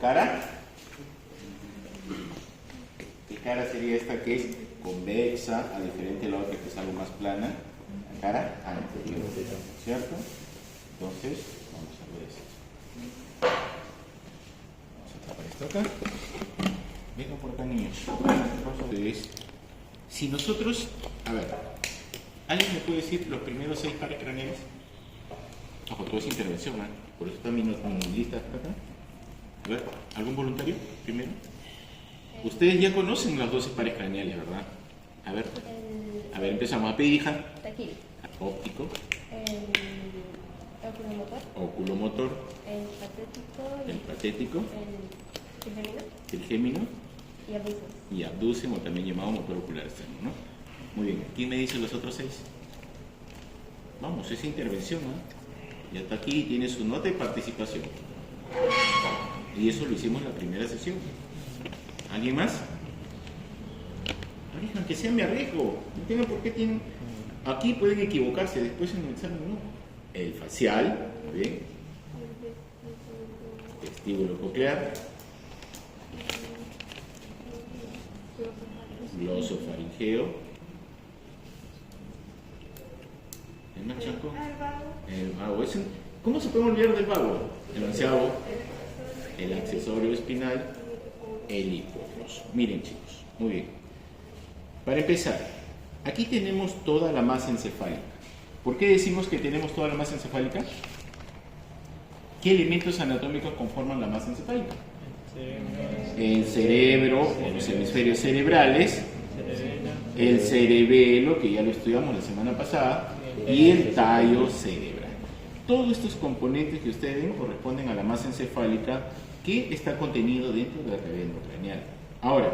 cara. ¿Qué cara sería esta que es convexa, a diferente de la otra que es algo más plana? La cara anterior, ¿cierto? Entonces, vamos a ver esto. Vamos a tapar esto acá. Vengan por acá, niños. Entonces, si nosotros, a ver, ¿alguien me puede decir los primeros 6 pares craneales? Ojo, todo es intervención, ¿eh? Por eso están mis listas acá. A ver, ¿algún voluntario primero? Ustedes ya conocen los 12 pares craneales, ¿verdad? A ver, empezamos. Hija. Taquil. Óptico. Oculomotor. Oculomotor. El patético. El Trigémino. Y abducen. Y abducen, o también llamado motor ocular externo, ¿no? Muy bien. ¿Quién me dice los otros 6? Vamos, es intervención, ¿no? Y hasta aquí tiene su nota de participación. Y eso lo hicimos en la primera sesión. ¿Alguien más? Arriesgan, que sea me arriesgo. No tengan por qué tienen. Aquí pueden equivocarse, después en el examen no. El facial, ¿bien? Vestíbulo coclear. Glosofaringeo. ¿El más chaco? El vago. ¿Cómo se puede olvidar del vago? El onceavo, el accesorio espinal, el hipogloso. Miren, chicos, muy bien. Para empezar, aquí tenemos toda la masa encefálica. ¿Por qué decimos que tenemos toda la masa encefálica? ¿Qué elementos anatómicos conforman la masa encefálica? El cerebro, o los hemisferios cerebrales, el cerebelo, que ya lo estudiamos la semana pasada, y el tallo cerebral. Todos estos componentes que ustedes ven corresponden a la masa encefálica que está contenido dentro de la cavidad endocranial. Ahora,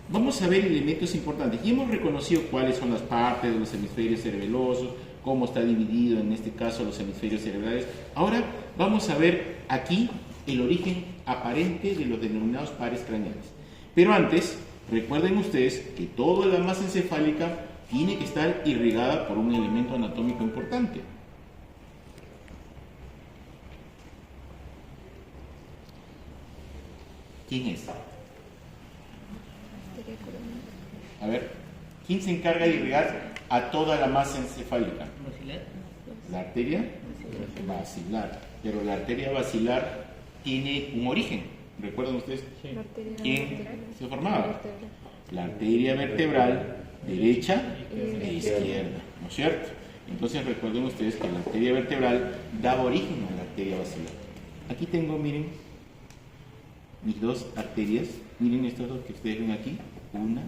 vamos a ver elementos importantes. Ya hemos reconocido cuáles son las partes de los hemisferios cerebelosos, cómo está dividido en este caso los hemisferios cerebrales. Ahora vamos a ver aquí el origen aparente de los denominados pares craneales. Pero antes, recuerden ustedes que toda la masa encefálica tiene que estar irrigada por un elemento anatómico importante. ¿Quién es? A ver, ¿quién se encarga de irrigar a toda la masa encefálica? La arteria basilar. Pero la arteria basilar tiene un origen. ¿Recuerdan ustedes quién se formaba? La arteria vertebral derecha e izquierda, ¿no es cierto? Entonces recuerden ustedes que la arteria vertebral daba origen a la arteria basilar. Aquí tengo, miren, mis dos arterias, miren estas dos que ustedes ven aquí, una,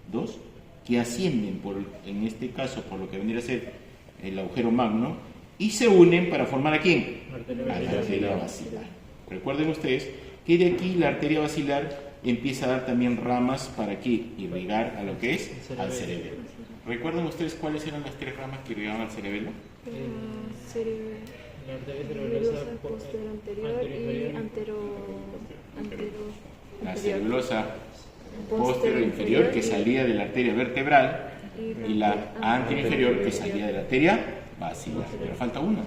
dos, que ascienden en este caso por lo que vendría a ser el agujero magno y se unen para formar ¿a quién? A la arteria basilar. Recuerden ustedes que de aquí la arteria basilar empieza a dar también ramas para que irrigar a lo que es al cerebelo. ¿Recuerdan ustedes cuáles eran las 3 ramas que irrigaban al cerebelo? La arteria cerebelosa posterior anterior y antero. La cerebelosa posterior inferior que salía de la arteria vertebral y la anterior inferior que salía de la arteria basilar. Pero falta una.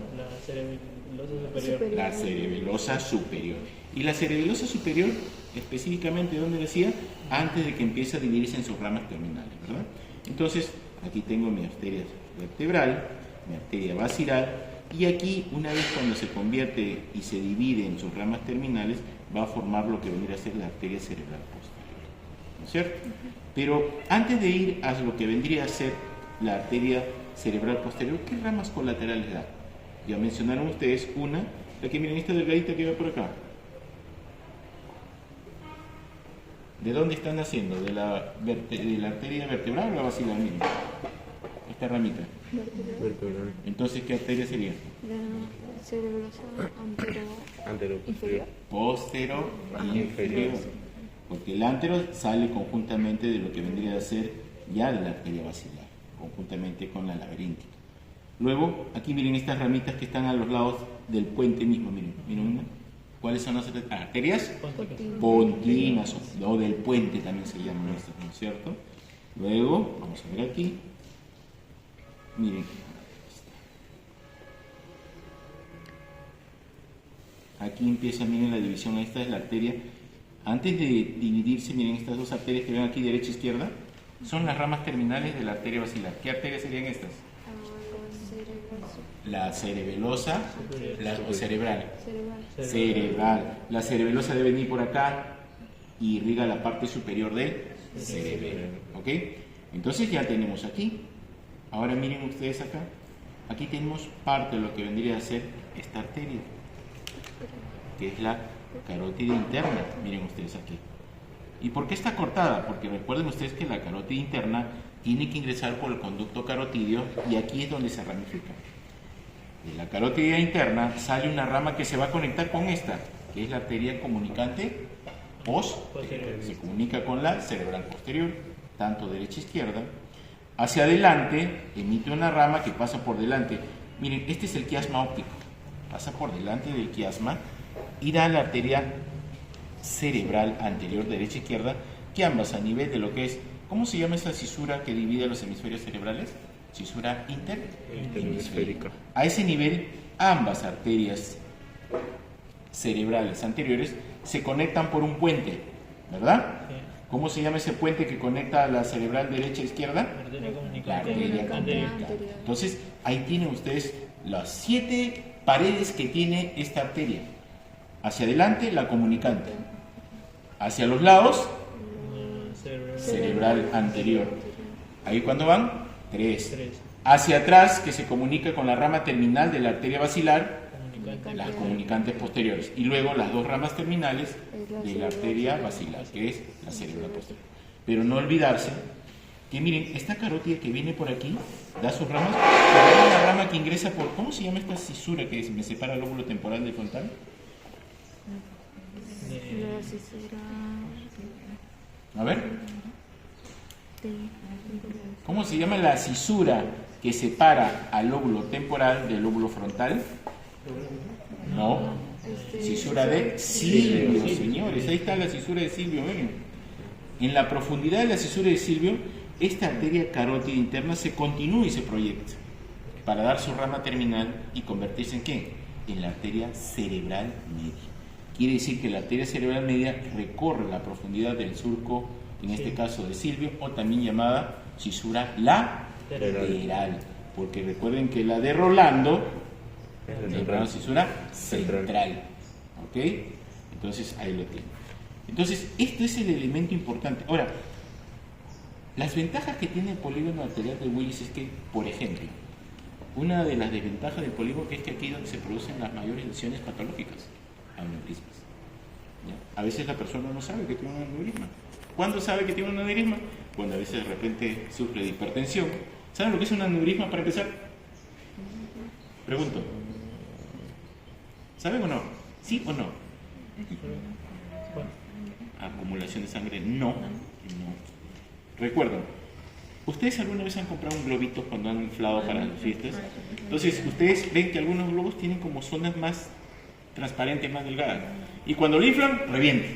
La cerebelosa superior. Y la cerebelosa superior, específicamente, ¿dónde decía? Antes de que empiece a dividirse en sus ramas terminales, ¿verdad? Entonces, aquí tengo mi arteria vertebral, mi arteria basilar, y aquí, una vez cuando se convierte y se divide en sus ramas terminales, va a formar lo que vendría a ser la arteria cerebral posterior, ¿no es cierto? Pero antes de ir a lo que vendría a ser la arteria cerebral posterior, ¿qué ramas colaterales da? Ya mencionaron ustedes una, la que miren, esta delgadita que va por acá. ¿De dónde están naciendo? ¿De la arteria vertebral o la basilar? Miren, esta ramita. Vertebral. Entonces, ¿qué arteria sería? La cerebrosa antero inferior. Postero inferior. Porque el antero sale conjuntamente de lo que vendría a ser ya de la arteria basilar, conjuntamente con la laberíntica. Luego, aquí miren estas ramitas que están a los lados del puente mismo, miren una. ¿Cuáles son las arterias? Pontinas, o del puente también se llaman estas, ¿no es cierto? Luego, vamos a ver aquí, miren, Aquí empieza, miren la división, esta es la arteria. Antes de dividirse, miren estas dos arterias que ven aquí, derecha e izquierda, son las ramas terminales de la arteria basilar. ¿Qué arterias serían estas? La cerebelosa, o cerebral. Cerebral. La cerebelosa debe venir por acá y irriga la parte superior del cerebelo. ¿Ok? Entonces ya tenemos aquí. Ahora miren ustedes acá. Aquí tenemos parte de lo que vendría a ser esta arteria, que es la carótida interna. Miren ustedes aquí. ¿Y por qué está cortada? Porque recuerden ustedes que la carótida interna tiene que ingresar por el conducto carotidio y aquí es donde se ramifica. De la carótida interna sale una rama que se va a conectar con esta, que es la arteria comunicante posterior. Se comunica con la cerebral posterior, tanto derecha e izquierda. Hacia adelante emite una rama que pasa por delante. Miren, este es el quiasma óptico. Pasa por delante del quiasma y da la arteria cerebral anterior, derecha e izquierda, que ambas a nivel de lo que es, ¿cómo se llama esa cisura que divide los hemisferios cerebrales? Cisura interhemisférica. A ese nivel, ambas arterias cerebrales anteriores se conectan por un puente, ¿verdad? Sí. ¿Cómo se llama ese puente que conecta a la cerebral derecha e izquierda? La arteria comunicante. Entonces, ahí tienen ustedes las 7 paredes que tiene esta arteria. Hacia adelante, la comunicante. Hacia los lados, cerebral anterior. Ahí cuando van, 3. Hacia atrás, que se comunica con la rama terminal de la arteria basilar, las comunicantes posteriores. Y luego las 2 ramas terminales de la arteria basilar, que es la cerebral posterior. Pero no olvidarse que miren, esta carótida que viene por aquí, da sus ramas, pero hay una rama que ingresa por, ¿cómo se llama esta cisura que me separa el lóbulo temporal del frontal? La cisura. A ver. ¿Cómo se llama la cisura que separa al lóbulo temporal del lóbulo frontal? No. Cisura de Silvio, señores. Ahí está la cisura de Silvio. Ven. En la profundidad de la cisura de Silvio, esta arteria carótida interna se continúa y se proyecta para dar su rama terminal y convertirse en ¿qué? En la arteria cerebral media. Quiere decir que la arteria cerebral media recorre la profundidad del surco, en este caso de Silvio, o también llamada cisura lateral, porque recuerden que la de Rolando es una cisura central. ¿Ok? Entonces ahí lo tienen. Entonces, esto es el elemento importante. Ahora, las ventajas que tiene el polígono arterial de Willis es que, por ejemplo, una de las desventajas del polígono es que aquí es donde se producen las mayores lesiones patológicas, aneurismas. ¿Ya? A veces la persona no sabe que tiene un aneurisma. ¿Cuándo sabe que tiene un aneurisma? Cuando a veces de repente sufre de hipertensión. ¿Saben lo que es un aneurisma para empezar? Pregunto. ¿Saben o no? ¿Sí o no? Acumulación de sangre, no. Recuerden, ¿ustedes alguna vez han comprado un globito cuando han inflado para las fiestas? Entonces, ustedes ven que algunos globos tienen como zonas más transparentes, más delgadas. Y cuando lo inflan, revienta.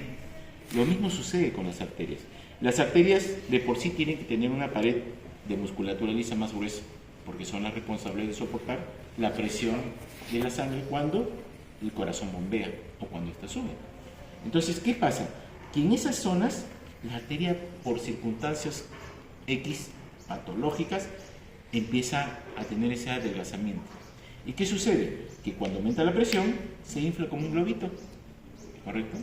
Lo mismo sucede con las arterias. Las arterias de por sí tienen que tener una pared de musculatura lisa más gruesa, porque son las responsables de soportar la presión de la sangre cuando el corazón bombea o cuando está sube. Entonces, ¿qué pasa? Que en esas zonas, la arteria, por circunstancias X patológicas, empieza a tener ese adelgazamiento. ¿Y qué sucede? Que cuando aumenta la presión, se infla como un globito, ¿correcto?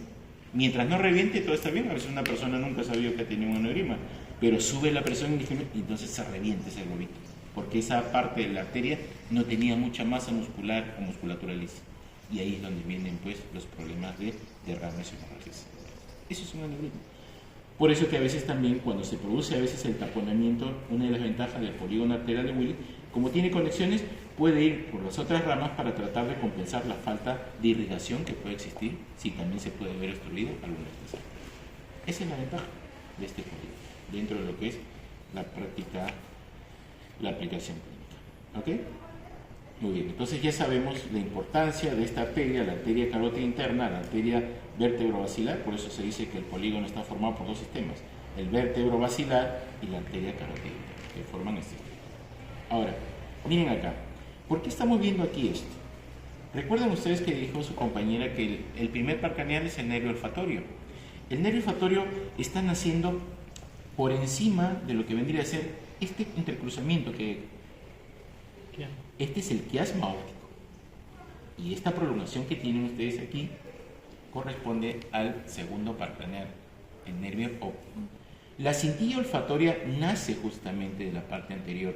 Mientras no reviente, todo está bien. A veces una persona nunca sabía que tenía un aneurisma, pero sube la presión y entonces se revienta ese globito, porque esa parte de la arteria no tenía mucha masa muscular o musculatura lisa. Y ahí es donde vienen pues los problemas de derrames y hemorragias. Eso es un aneurisma. Por eso que a veces también, cuando se produce a veces el taponamiento, una de las ventajas del polígono arterial de Willis, como tiene conexiones, puede ir por las otras ramas para tratar de compensar la falta de irrigación que puede existir si también se puede ver obstruido alguna de estas áreas. Esa es la ventaja de este polígono, dentro de lo que es la práctica, la aplicación clínica. ¿Ok? Muy bien, entonces ya sabemos la importancia de esta arteria, la arteria carótida interna, la arteria vértebro-basilar. Por eso se dice que el polígono está formado por 2 sistemas, el vértebro-basilar y la arteria carótida interna, que forman este sistema. Ahora, miren acá, ¿por qué estamos viendo aquí esto? Recuerden ustedes que dijo su compañera que el primer par craneal es el nervio olfatorio. El nervio olfatorio está naciendo por encima de lo que vendría a ser este intercruzamiento este es el quiasma óptico. Y esta prolongación que tienen ustedes aquí corresponde al segundo par craneal, el nervio óptico. La cintilla olfatoria nace justamente de la parte anterior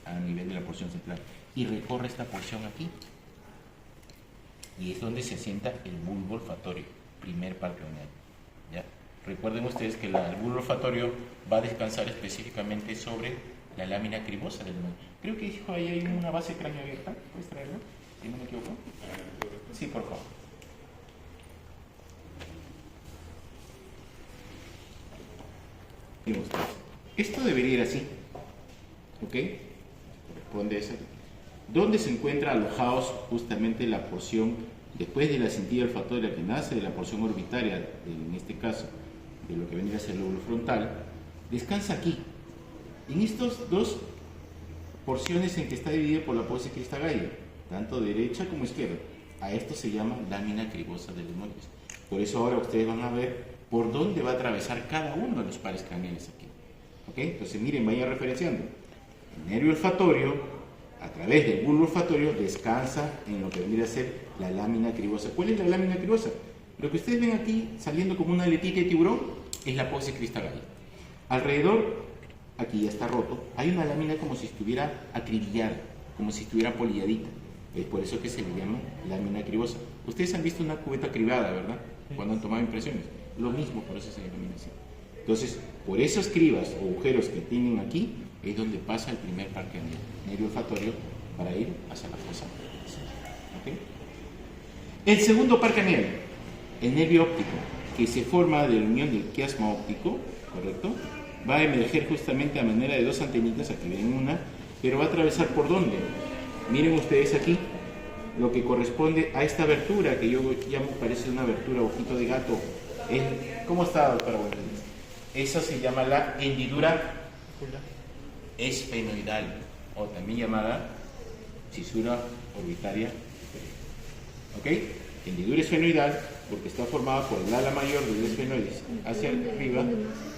a nivel de la porción central y recorre esta porción aquí. Y es donde se asienta el bulbo olfatorio, primer par craneal. ¿Ya? Recuerden ustedes que el bulbo olfatorio va a descansar específicamente sobre la lámina cribosa del neumo. Creo que dijo ahí hay una base cráneo abierta. ¿Puedes traerlo? Si no me equivoco. Sí, por favor. Esto debería ir así. ¿Ok? Corresponde a eso. ¿Dónde se encuentra alojados justamente la porción, después de la cintilla olfatoria que nace de la porción orbitaria, en este caso, de lo que vendría a ser el lóbulo frontal? Descansa aquí, en estas dos porciones en que está dividido por la apófisis cristaglia, tanto derecha como izquierda. A esto se llama lámina cribosa del neumoides. Por eso ahora ustedes van a ver por dónde va a atravesar cada uno de los pares craneales aquí. ¿Ok? Entonces miren, vayan referenciando. El nervio olfatorio, a través del bulbo olfatorio, descansa en lo que vendría a ser la lámina cribosa. ¿Cuál es la lámina cribosa? Lo que ustedes ven aquí saliendo como una aletita de tiburón es la apófisis cristaglia. Alrededor, aquí ya está roto, hay una lámina como si estuviera acribillada, como si estuviera polilladita. Es por eso que se le llama lámina cribosa. Ustedes han visto una cubeta cribada, ¿verdad? Cuando han tomado impresiones. Lo mismo, por eso se denomina así. Entonces, por esos cribas o agujeros que tienen aquí, es donde pasa el primer par craneal, nervio olfatorio, para ir hacia la fosa. ¿Okay? El segundo par craneal, el nervio óptico, que se forma de la unión del quiasma óptico, ¿correcto? Va a emerger justamente a manera de dos antenitas, aquí ven una, pero va a atravesar ¿por dónde? Miren ustedes aquí, lo que corresponde a esta abertura, que yo llamo, parece una abertura, ojito de gato. ¿Cómo está, doctora? Eso se llama la hendidura esfenoidal, o también llamada cisura orbitaria. ¿Ok? Hendidura esfenoidal, porque está formada por el ala mayor del esfenoides hacia arriba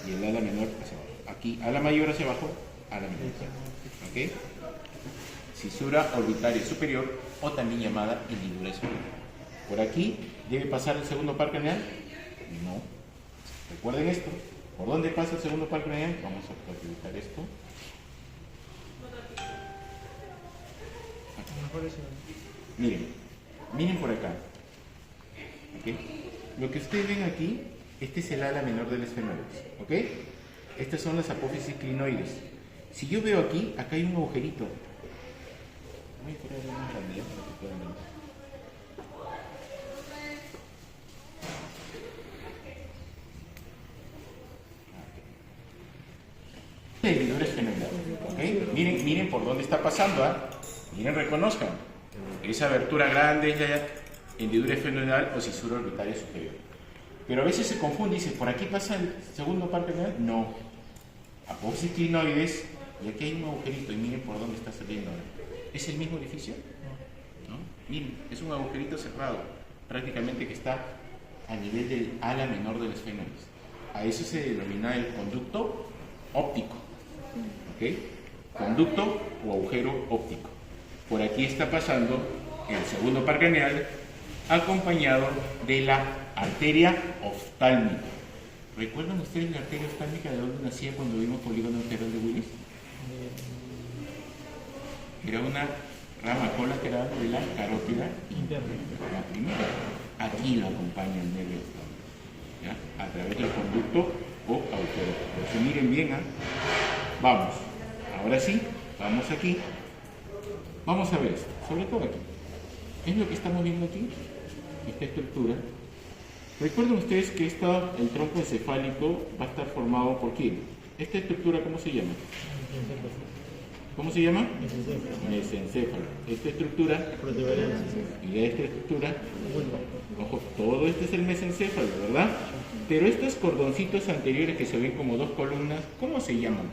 y el ala menor hacia abajo. Aquí, ala mayor hacia abajo, ala menor hacia abajo. ¿Ok? Cisura orbitaria superior, o también llamada hendidura esfenoidal. Por aquí, ¿debe pasar el segundo par craneal? No. Recuerden esto. ¿Por dónde pasa el segundo par craneal? Vamos a utilizar esto. Miren por acá. ¿Okay? Lo que ustedes ven aquí, este es el ala menor del esfenoides. ¿Ok? Estas son las apófisis clinoides. Si yo veo aquí, acá hay un agujerito. Voy a poner una grande para que puedan ver. La hendidura esfenoidal. ¿Ok? Miren por dónde está pasando. Miren, reconozcan. Esa abertura grande es la hendidura esfenoidal o cisura orbitaria superior. Pero a veces se confunde y dice, ¿por aquí pasa el segundo par craneal? No. Apófisis clinoides, y aquí hay un agujerito, y miren por dónde está saliendo ahora. ¿Es el mismo orificio? ¿No? Miren, es un agujerito cerrado, prácticamente que está a nivel del ala menor del esfenoides. A eso se denomina el conducto óptico. ¿Ok? Conducto o agujero óptico. Por aquí está pasando el segundo par craneal, acompañado de la arteria oftálmica. ¿Recuerdan ustedes la arteria oftálmica de dónde nacía cuando vimos polígono arterial de Willis? Era una rama colateral de la carótida interna, la primera. Aquí la acompaña el nervio oftálmico, ¿ya? A través del conducto o agujero. Por eso miren bien, vamos. Ahora sí, vamos aquí. Vamos a ver esto, sobre todo aquí. ¿Es lo que estamos viendo aquí? Esta estructura. Recuerden ustedes que el tronco encefálico va a estar formado por ¿quién? ¿Esta estructura cómo se llama? ¿Cómo se llama? Mesencéfalo. Esta estructura y esta estructura, ojo, todo esto es el mesencéfalo, ¿verdad? Pero estos cordoncitos anteriores que se ven como dos columnas, ¿cómo se llaman?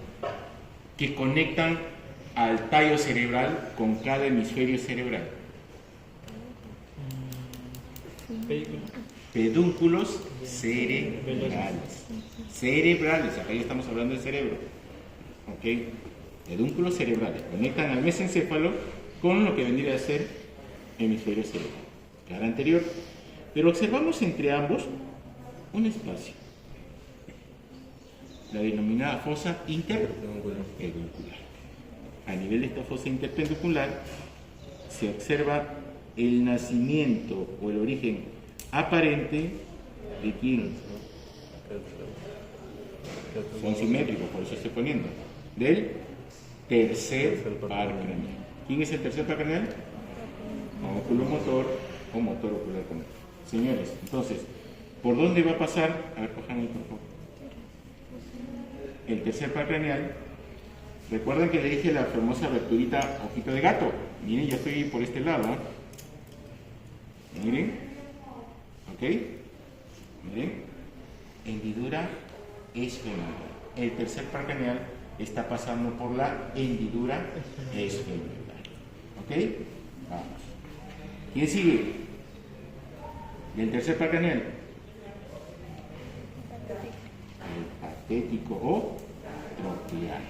Que conectan al tallo cerebral con cada hemisferio cerebral. Pedúnculos cerebrales. Cerebrales, acá ya estamos hablando del cerebro. ¿Ok? Pedúnculos cerebrales. Conectan al mesencéfalo con lo que vendría a ser hemisferio cerebral. Cara anterior. Pero observamos entre ambos un espacio. La denominada fosa interpeduncular. A nivel de esta fosa interpeduncular se observa el nacimiento o el origen aparente de quién. Son simétricos, por eso estoy poniendo. Del tercer par craneal. ¿Quién es el tercer par craneal? Oculomotor o motor ocular conector. Señores, entonces, ¿por dónde va a pasar? A ver, cojan ahí, por favor. El tercer par craneal. Recuerden que le dije la famosa aberturita ojito de gato. Miren, ya estoy por este lado. Miren. ¿Ok? Miren. Hendidura esfenoidal. El tercer par craneal está pasando por la hendidura esfenoidal. ¿Ok? Vamos. ¿Quién sigue? Del tercer par craneal. El patético o troclear.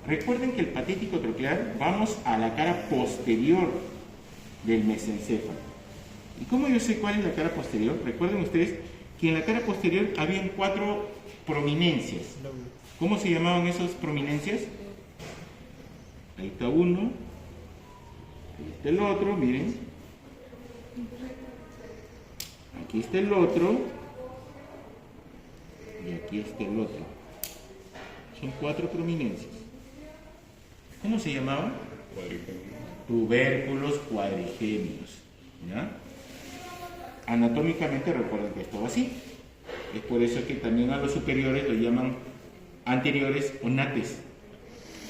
Recuerden que el patético troclear, vamos a la cara posterior del mesencéfalo. ¿Y cómo yo sé cuál es la cara posterior? Recuerden ustedes que en la cara posterior habían 4 prominencias. ¿Cómo se llamaban esas prominencias? Ahí está uno, ahí está el otro, miren. Aquí está el otro y aquí está el otro. Son 4 prominencias. ¿Cómo se llamaban? Tubérculos cuadrigémenos. ¿Ya? Anatómicamente recuerden que esto va así. Es por eso que también a los superiores los llaman anteriores o nates,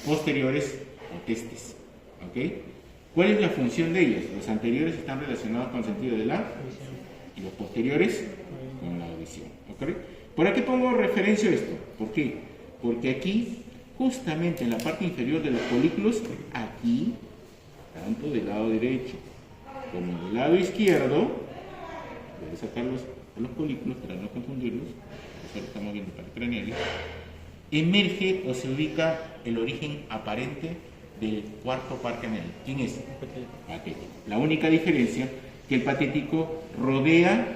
posteriores o testes. ¿Ok? ¿Cuál es la función de ellos? Los anteriores están relacionados con el sentido de la y los posteriores con la audición. ¿Ok? ¿Por qué pongo referencia a esto? ¿Por qué? Porque aquí, justamente en la parte inferior de los folículos, aquí, tanto del lado derecho como del lado izquierdo, voy a sacar los folículos para no confundirlos, eso estamos viendo para craneales, emerge o se ubica el origen aparente del cuarto par craneal. ¿Quién es? Patético. La única diferencia que el patético rodea,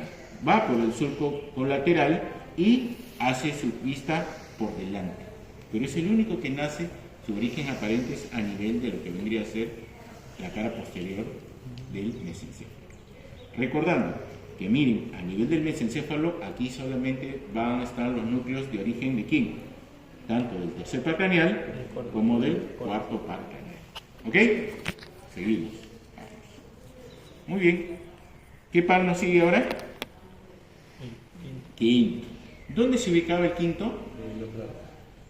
va por el surco colateral y hace su vista por delante. Pero es el único que nace, su origen aparente es a nivel de lo que vendría a ser la cara posterior del mesencéfalo. Recordando que miren, a nivel del mesencéfalo, aquí solamente van a estar los núcleos de origen de quién, tanto del tercer par craneal como del cuarto par craneal. ¿Ok? Seguimos. Muy bien. ¿Qué par nos sigue ahora? Quinto. ¿Dónde se ubicaba el quinto?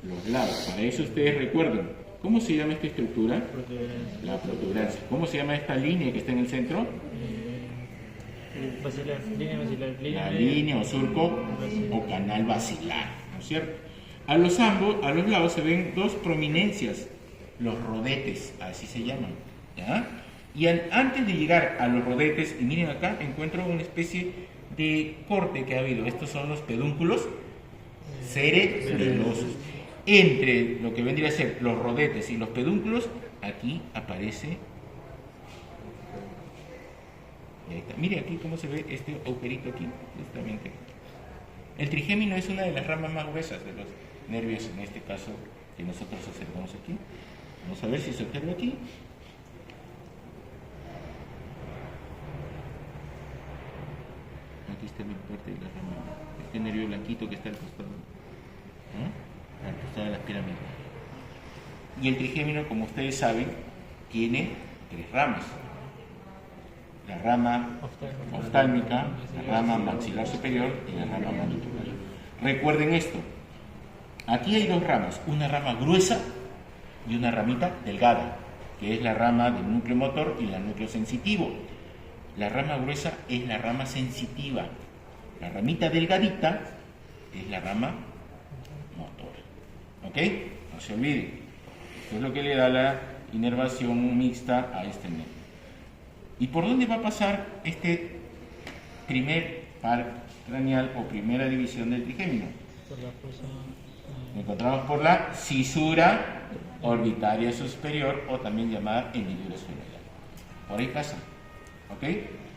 Los lados. Para eso ustedes recuerden. ¿Cómo se llama esta estructura? La protuberancia. ¿Cómo se llama esta línea que está en el centro? Basilar, línea basilar. La línea o surco o canal basilar, ¿no es cierto? A los lados se ven 2 prominencias, los rodetes, así se llaman, ¿ya? Y antes de llegar a los rodetes, y miren acá, encuentro una especie de corte que ha habido. Estos son los pedúnculos cerebelosos. Entre lo que vendría a ser los rodetes y los pedúnculos, aquí aparece. Y ahí está. Mire aquí cómo se ve este agujerito aquí, justamente. El trigémino es una de las ramas más gruesas de los nervios, en este caso, que nosotros observamos aquí. Vamos a ver si se observa aquí. Aquí está la parte de la rama, este nervio blanquito que está al costado, ¿no? Al costado de las pirámides. Y el trigémino, como ustedes saben, tiene 3 ramas. La rama oftálmica, la rama maxilar superior y la rama mandibular. Recuerden esto. Aquí hay 2 ramas, una rama gruesa y una ramita delgada, que es la rama del núcleo motor y el núcleo sensitivo. La rama gruesa es la rama sensitiva. La ramita delgadita es la rama motora. ¿Ok? No se olviden. Esto es lo que le da la inervación mixta a este nervio. ¿Y por dónde va a pasar este primer par craneal o primera división del trigémino? Lo encontramos por la cisura orbitaria superior o también llamada hendidura esfenoidal. Por ahí pasa, ¿ok?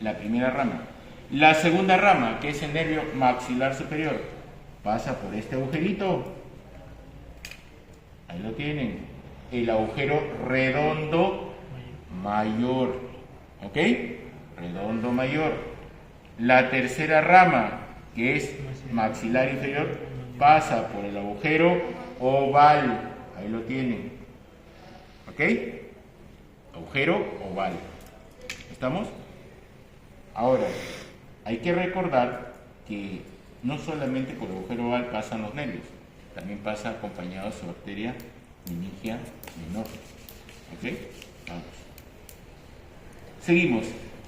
La primera rama. La segunda rama, que es el nervio maxilar superior, pasa por este agujerito. Ahí lo tienen. El agujero redondo mayor, ¿ok? Redondo mayor. La tercera rama, que es maxilar inferior, pasa por el agujero oval. Ahí lo tienen. ¿Ok? Agujero oval. ¿Estamos? Ahora, hay que recordar que no solamente por el agujero oval pasan los nervios, también pasa acompañado de su arteria meningia menor. ¿Ok? Vamos. Seguimos.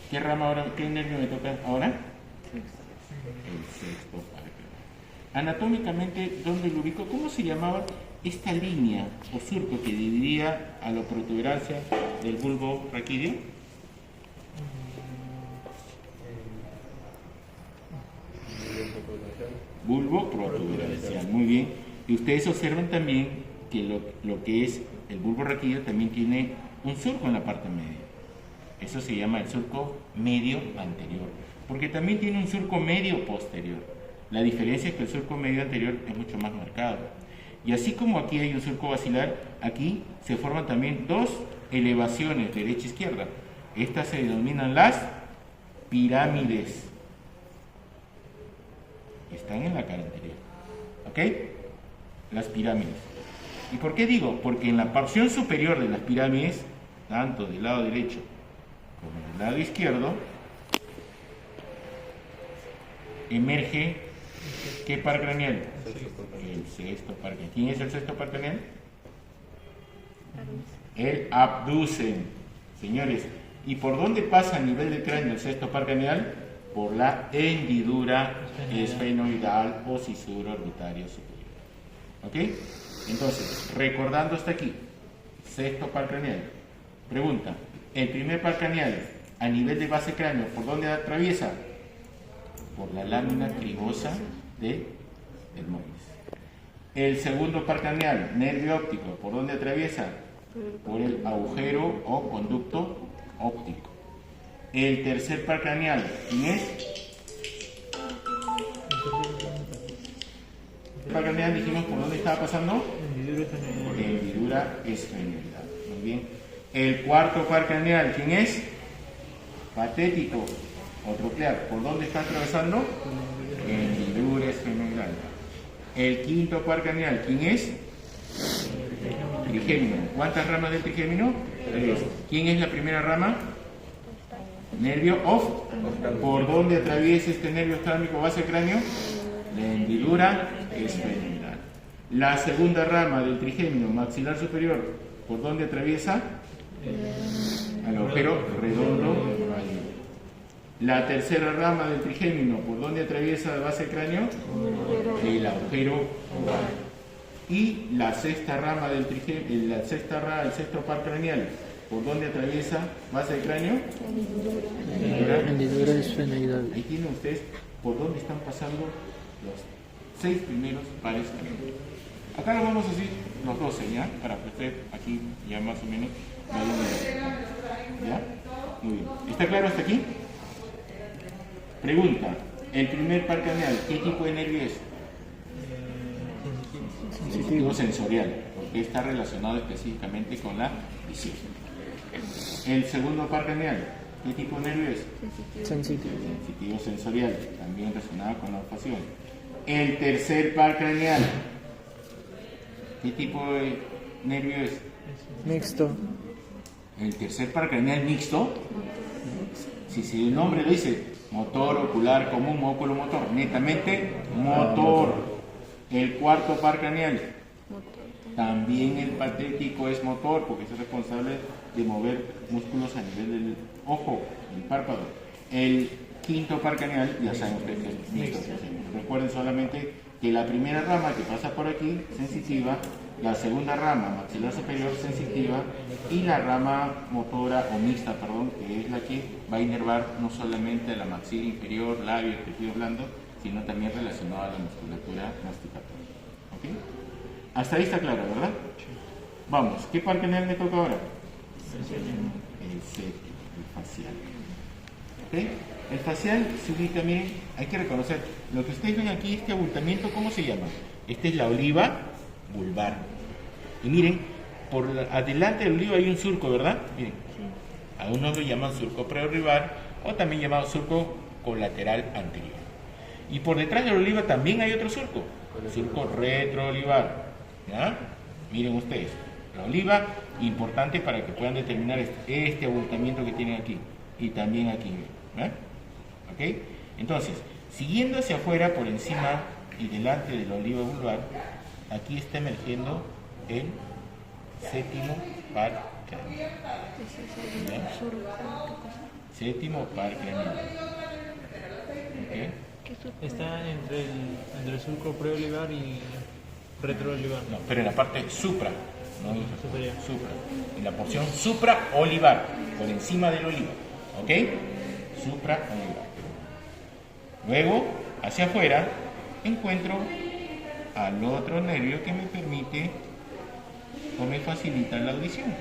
¿Qué rama ahora? ¿Qué nervio me toca ahora? El sexto par craneal. Anatómicamente, ¿dónde lo ubico? ¿Cómo se llamaba esta línea o surco que dividía a la protuberancia del bulbo raquídeo? Bulbo protuberancial, muy bien. Y ustedes observan también que lo que es el bulbo raquídeo también tiene un surco en la parte media. Eso se llama el surco medio anterior, porque también tiene un surco medio posterior. La diferencia es que el surco medio anterior es mucho más marcado. Y así como aquí hay un surco basilar, aquí se forman también dos elevaciones, derecha e izquierda. Estas se denominan las pirámides. Están en la cara anterior. ¿Ok? Las pirámides. ¿Y por qué digo? Porque en la porción superior de las pirámides, tanto del lado derecho como del lado izquierdo, emerge ¿qué par craneal? El sexto par craneal. ¿Quién es el sexto par craneal? El abducen. Señores, ¿y por dónde pasa a nivel del cráneo el sexto par craneal? Por la hendidura esfenoidal o cisura orbitaria superior. ¿Ok? Entonces, recordando hasta aquí, sexto par craneal. Pregunta, el primer par craneal a nivel de base cráneo, ¿por dónde atraviesa? Por la lámina cribosa de Edmonds. El segundo par craneal, nervio óptico, ¿por dónde atraviesa? Por el agujero o conducto óptico. El tercer par craneal, ¿quién es? El par craneal dijimos por dónde estaba pasando. Hendidura esfenoidal. Muy bien. El cuarto par craneal, ¿quién es? Patético o troclear. ¿Por dónde está atravesando? Hendidura esfenoidal. El quinto par craneal, ¿quién es? Trigémino. ¿Cuántas ramas del trigémino? 3. ¿Quién es la primera rama? Nervio oftálmico. ¿Por dónde atraviesa este nervio oftálmico base cráneo? La hendidura esfenoidal. La segunda rama del trigémino maxilar superior, ¿por dónde atraviesa? Al agujero redondo mayor. La tercera rama del trigémino, ¿por dónde atraviesa la base cráneo? El agujero oval. Y la sexta rama del trigémino, el sexto par craneal, ¿por dónde atraviesa base de cráneo? Hendidura esfenoidal. Ahí tienen ustedes por dónde están pasando los 6 primeros pares craneales. Acá lo vamos a decir los 12, ¿ya? Para que usted aquí ya más o menos vaya viendo. ¿Ya? Muy bien. ¿Está claro hasta aquí? Pregunta. El primer par craneal, ¿qué tipo de nervio es? Sensitivo sensorial, porque está relacionado específicamente con la visión. El segundo par craneal, ¿qué tipo de nervio es? Sensitivo sensorial, también relacionado con la olfacción. El tercer par craneal, ¿qué tipo de nervio es? Mixto. El tercer par craneal mixto, si el nombre lo dice, motor, ocular, común, oculomotor, netamente motor. El cuarto par craneal, también el patético es motor, porque es responsable de mover músculos a nivel del ojo, del párpado. El quinto par craneal, ya saben ustedes que es mixto. Recuerden solamente que la primera rama que pasa por aquí, sensitiva, la segunda rama maxilar superior sensitiva y la rama motora o mixta, perdón, que es la que va a inervar no solamente a la maxila inferior, labio, tejido blando, sino también relacionado a la musculatura masticatoria. ¿Ok? Hasta ahí está claro, ¿verdad? Vamos, ¿qué par craneal me toca ahora? El séptimo, el facial. ¿Ok? El facial se ubica, miren, hay que reconocer, lo que ustedes ven aquí, este abultamiento, ¿cómo se llama? Esta es la oliva vulvar. Y miren, por adelante del olivo hay un surco, ¿verdad? Miren, a unos lo llaman surco preolivar o también llamado surco colateral anterior. Y por detrás del oliva también hay otro surco retroolivar. ¿Ya? Miren ustedes, la oliva, importante para que puedan determinar este abultamiento que tienen aquí y también aquí. ¿Eh? ¿Ok? Entonces, siguiendo hacia afuera, por encima y delante de la oliva vulvar, aquí está emergiendo el séptimo par craneal. Séptimo par craneal. ¿Okay? Está entre el surco preolivar y retroolivar. No, pero en la parte supra, no superior. Supra. En la porción supraolivar, por encima del oliva. ¿Ok? Supraolivar. Luego, hacia afuera, encuentro al otro nervio que me permite o me facilita la audición.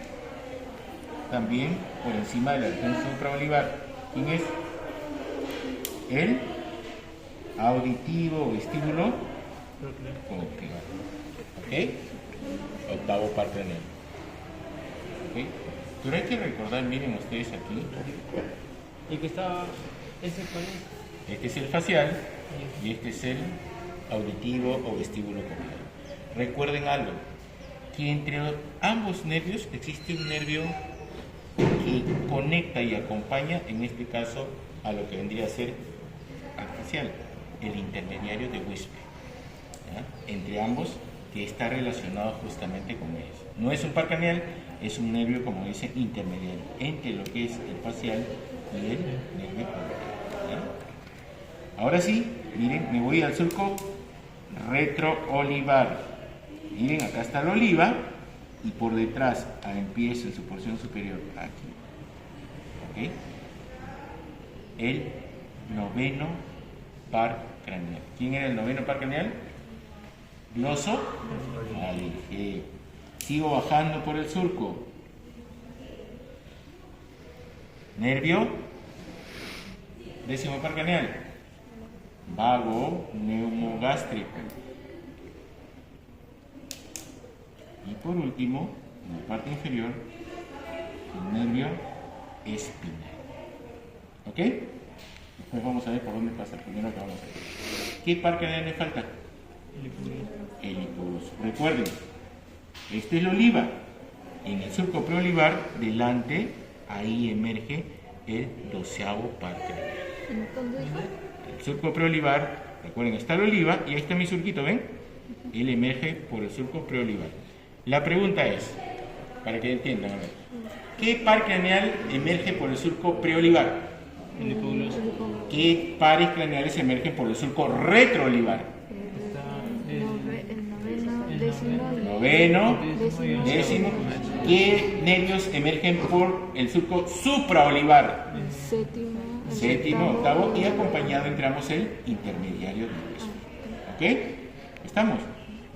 También por encima de la región supraolivar. ¿Quién es? El auditivo vestíbulo coclear. ¿Ok? Octavo par craneal. ¿Ok? Pero hay que recordar, miren ustedes aquí. ¿Y que está ese cuál es? Este es el facial y este es el auditivo o vestíbulo coclear. Recuerden algo, que entre ambos nervios existe un nervio que conecta y acompaña, en este caso, a lo que vendría a ser al facial, el intermediario de Wisper. ¿Ya? Entre ambos, que está relacionado justamente con ellos. No es un par craneal, es un nervio, como dice, intermediario entre lo que es el facial y el nervio coclear. Ahora sí, miren, me voy al surco retroolivar. Miren, acá está la oliva y por detrás, empiezo en su porción superior, aquí. ¿Ok? El noveno par craneal. ¿Quién era el noveno par craneal? Gloso. Alejé. Sigo bajando por el surco. Nervio. Décimo par craneal. Vago neumogástrico. Y por último, en la parte inferior, el nervio espinal. ¿Ok? Después vamos a ver por dónde pasa el primero que vamos a ver. ¿Qué par craneal le falta? El hipoglós. Recuerden, este es la oliva. En el surco preolivar, delante, ahí emerge el 12avo par craneal. El surco preolivar, recuerden, está la oliva y ahí está mi surquito, ¿ven? Él emerge por el surco preolivar. La pregunta es, para que entiendan, a ver, ¿qué par craneal emerge por el surco preolivar? El hipoglós. ¿Qué pares craneales emergen por el surco retroolivar? El Noveno, décimo. ¿Qué nervios emergen por el surco supraolivar? Séptimo, octavo y acompañado entre ambos el intermediario del hueso. ¿Ok? ¿Estamos?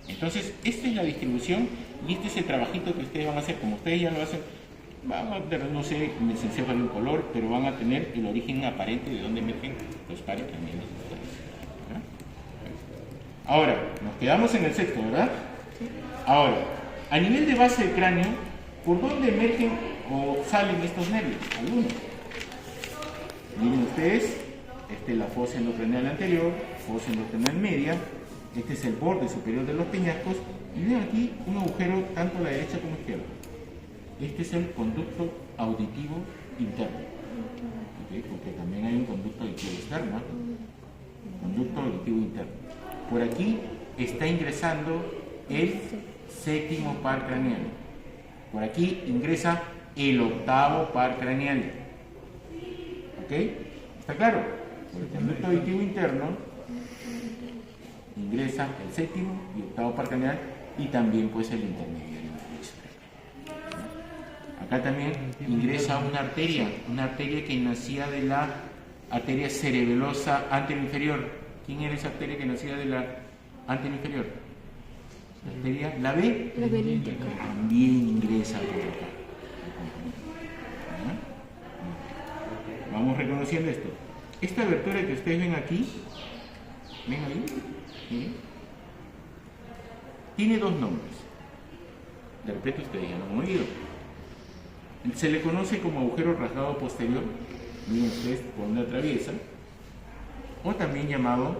Entonces, esta es la distribución y este es el trabajito que ustedes van a hacer. Como ustedes ya lo hacen, van a tener, no sé, en el encéfalo un color, pero van a tener el origen aparente de dónde emergen los pares craneales. Ahora, nos quedamos en el sexto, ¿verdad? Ahora, a nivel de base del cráneo, ¿por dónde emergen o salen estos nervios? Algunos. Miren ustedes, esta es la fosa endocraneal anterior, fosa endocraneal media, este es el borde superior de los peñascos, y ven aquí un agujero tanto a la derecha como a la izquierda. Este es el conducto auditivo interno, ¿okay? Porque también hay un conducto auditivo externo, conducto auditivo interno. Por aquí está ingresando el séptimo par craneal. Por aquí ingresa el octavo par craneal. ¿Ok? ¿Está claro? Por el conducto auditivo interno ingresa el séptimo y octavo par craneal y también pues el intermediario. Acá también ingresa una arteria que nacía de la arteria cerebelosa anteroinferior. ¿Quién era esa arteria que nacía de la anteroinferior? La arteria, la B, también ingresa por acá. Vamos reconociendo esto. Esta abertura que ustedes ven aquí, ¿ven ahí? ¿Sí? Tiene dos nombres. De repente ustedes ya lo han oído. Se le conoce como agujero rasgado posterior, miren ustedes por donde atraviesa, o también llamado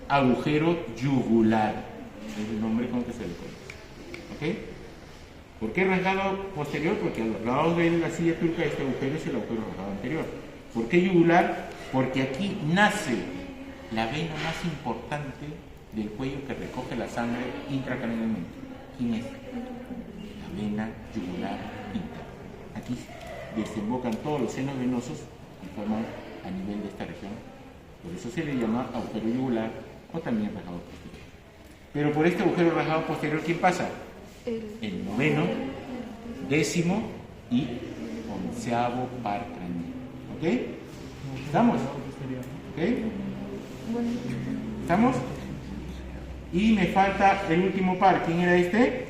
agujero yugular, es el nombre con que se le conoce. ¿Ok? ¿Por qué rasgado posterior? Porque a los lados de la silla turca este agujero es el agujero rasgado anterior. ¿Por qué yugular? Porque aquí nace la vena más importante del cuello que recoge la sangre intracranealmente. ¿Quién es? La vena yugular interna. Aquí desembocan todos los senos venosos que forman a nivel de esta región. Por eso se le llama agujero yugular o también rasgado posterior. Pero por este agujero rasgado posterior, ¿quién pasa? El noveno, décimo y onceavo par craneal. ¿Ok? ¿Estamos? ¿Ok? ¿Estamos? Y me falta el último par. ¿Quién era este?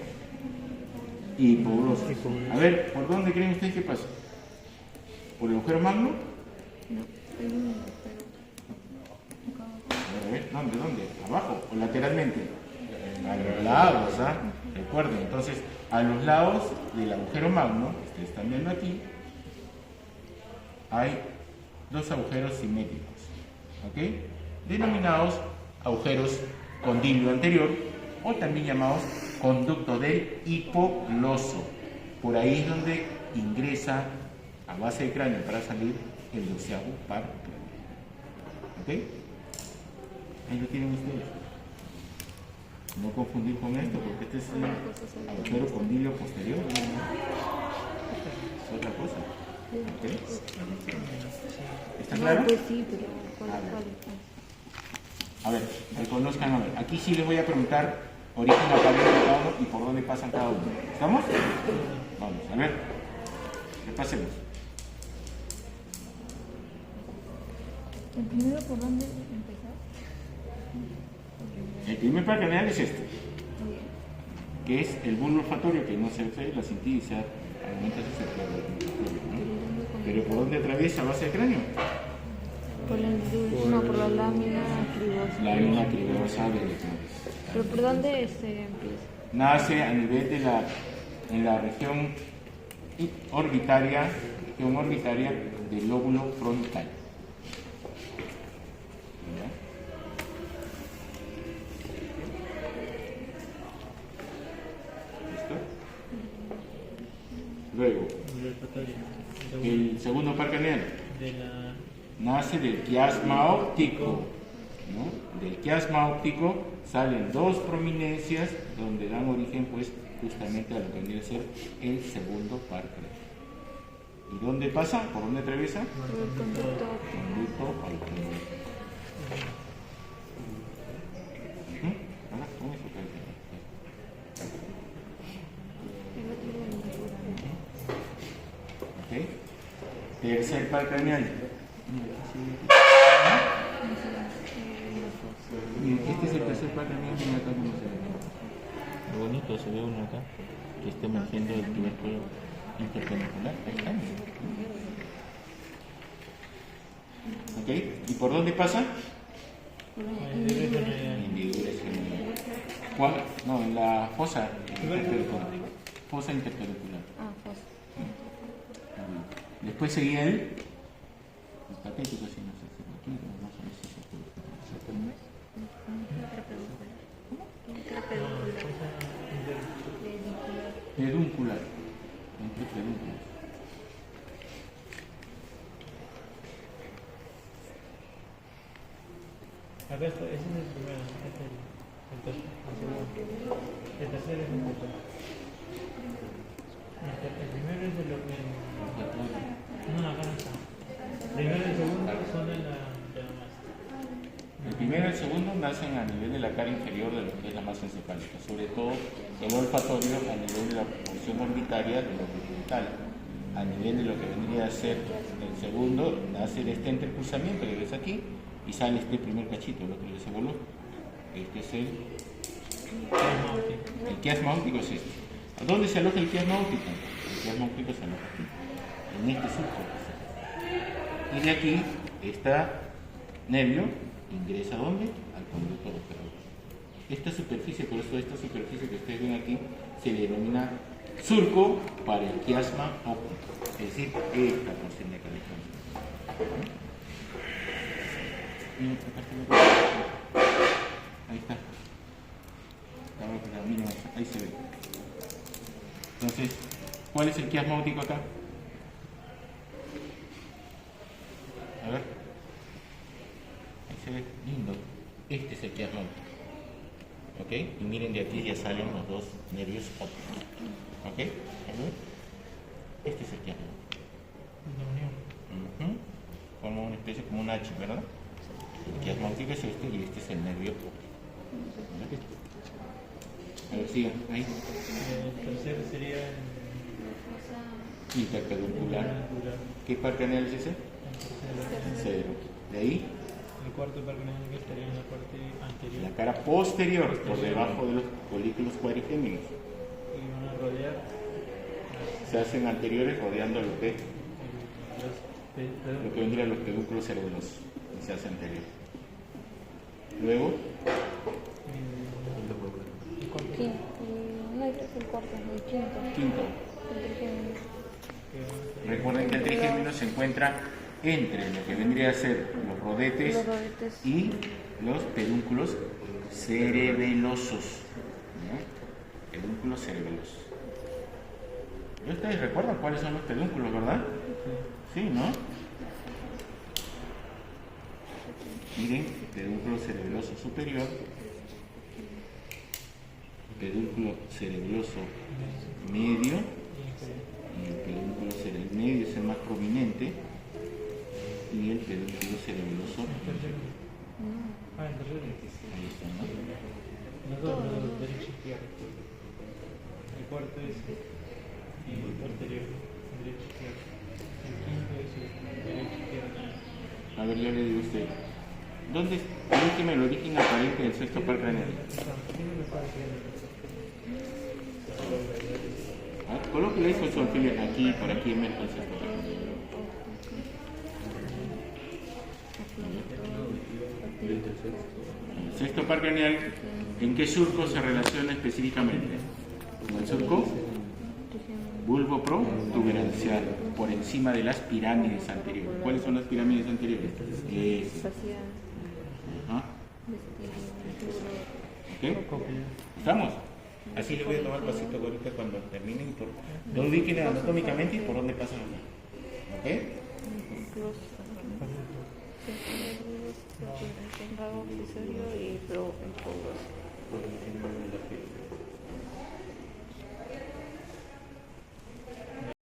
Hipogloso. A ver, ¿por dónde creen ustedes que pasa? ¿Por el agujero magno? A ver, ¿dónde? ¿Abajo o lateralmente? A los lados, ¿ah? Recuerden, entonces, a los lados del agujero magno, que ustedes están viendo aquí, hay dos agujeros simétricos, ¿ok? Denominados agujeros condilio anterior o también llamados conducto del hipogloso. Por ahí es donde ingresa a base de cráneo para salir el 12º par craneal. ¿Ok? Ahí lo tienen ustedes. No confundir con esto porque este es el agujero condilio posterior. Es otra cosa. ¿Ok? ¿Está claro? Pues sí, pero ¿cuál es? A ver, reconozcan, a ver. Aquí sí les voy a preguntar origen aparente de cada uno y por dónde pasan cada uno. ¿Estamos? Vamos, a ver. Repasemos. ¿El primero por dónde empezar? El primer par craneal es este, que es el bulbo olfatorio, que no se ve, la sintetiza al momento de se pierde, ¿no? Pero ¿por dónde atraviesa base de cráneo? Por la lámina cribosa. Lámina cribosa del cráneo. ¿Pero por dónde empieza? Nace a nivel de en la región orbitaria del lóbulo frontal. Luego, el segundo par craneal nace del quiasma óptico, ¿no? Del quiasma óptico salen dos prominencias donde dan origen pues justamente a lo que vendría a ser el segundo par craneal. ¿Y dónde pasa? ¿Por dónde atraviesa? Por el conducto alveolar. Ahora, ¿cómo es acá? ¿Ok? Tercer par craneal. Miren, este es el tercer par craneal. Miren acá cómo se ve. Qué bonito se ve uno acá, que está emergiendo el tubérculo interpendicular. Ahí está. ¿Ok? ¿Y por dónde pasa? Hendiduras generales. No, en la fosa interpericular. Fosa interpericular. Ah, fosa. Después seguía el patético, si no sé si aquí, no sé si se puede. Pedúncular. Entre pedúnculos. A ver, ese es el primero, este es el segundo. El tercero es el tercero. El primero es de lo que... No, acá no está. El primero y el segundo son de la masa. primero y el segundo nacen a nivel de la cara inferior de lo que es la masa encefálica, sobre todo el olfatorio a nivel de la porción orbitaria de lo occipital. A nivel de lo que vendría a ser el segundo, nace este entrecruzamiento que ves aquí y sale este primer cachito, el otro ya se voló. Este es el quiasma óptico es este. ¿A dónde se aloja el quiasma óptico? El quiasma óptico se aloja aquí, en este surco. Y de aquí, está nervio ingresa ¿a dónde? Al conducto operador. Esta superficie, por eso esta superficie que ustedes ven aquí, se le denomina surco para el quiasma óptico, es decir, esta porción de acá. Ahí está. Miren, ahí se ve. Entonces, ¿cuál es el quiasma óptico acá? A ver. Ahí se ve lindo. Este es el quiasma óptico. ¿Ok? Y miren, de aquí ya salen los dos nervios ópticos. ¿Ok? Este es el quiasma óptico. Forma una especie como un H, ¿verdad? El quiasma óptico es este y este es el nervio óptico. A ver, sigan, ahí. El tercero sería Interpeduncular. ¿Qué parte anal es ese? el Tercero. De ahí, el cuarto parque que estaría en la parte anterior. la cara posterior, por debajo de los folículos cuadrigéminos. Y van a rodear Se hacen anteriores rodeando lo que vendrían los pedúnculos cerebelosos. Y se hace anterior. Luego, No, este es el cuarto, el quinto. quinto. El trigémino. Recuerden que el trigémino se encuentra entre lo que vendría a ser los rodetes Los rodetes. y los pedúnculos cerebelosos. ¿No? Pedúnculos cerebelosos. ¿Y ustedes recuerdan cuáles son los pedúnculos, verdad? Sí, ¿no? Miren, pedúnculo cerebeloso superior, pedúnculo cerebeloso medio, y el pedúnculo cerebeloso medio es el más prominente, y el pedúnculo cerebeloso. Ah, el tercero. Ahí está, ¿no? Los dos, derecho y izquierdo. El cuarto es el posterior, derecho y izquierdo. El quinto es el derecho y izquierdo. A ver, yo le digo a usted, ¿dónde búsqueme el origen aparente del sexto par craneal? Colóquele ahí con su alfiler aquí, por aquí en el sexto par craneal. El sexto par craneal, ¿en qué surco se relaciona específicamente? Con el surco bulboprotuberancial, por encima de las pirámides anteriores. ¿Cuáles son las pirámides anteriores? Ajá. ¿Ok? ¿Estamos? Así le voy a tomar pasito ahorita cuando terminen. Lo ubiquen anatómicamente y por dónde pasan acá. ¿Ok? El rabo accesorio y el